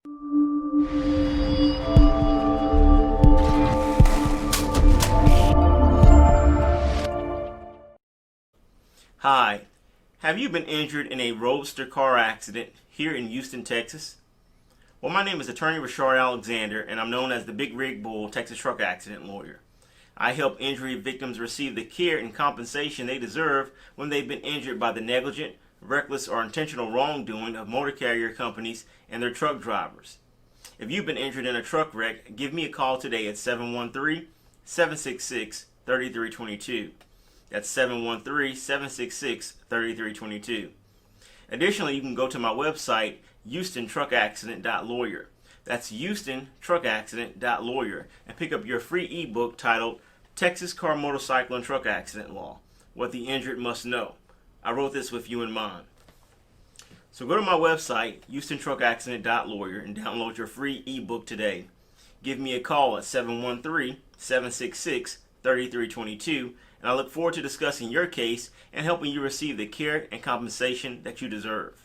Hi, have you been injured in a Roadster car accident here in Houston, Texas? Well, my name is attorney Reshard Alexander, and I'm known as the Big Rig Bull Texas truck accident lawyer. I help injury victims receive the care and compensation they deserve when they've been injured by the negligent, reckless, or intentional wrongdoing of motor carrier companies and their truck drivers. If you've been injured in a truck wreck, give me a call today at 713-766-3322. That's 713-766-3322. Additionally, you can go to my website, HoustonTruckAccident.lawyer. That's HoustonTruckAccident.lawyer, and pick up your free ebook titled Texas Car, Motorcycle, and Truck Accident Law: What the Injured Must Know. I wrote this with you in mind. So go to my website, HoustonTruckAccident.lawyer, and download your free ebook today. Give me a call at 713-766-3322, and I look forward to discussing your case and helping you receive the care and compensation that you deserve.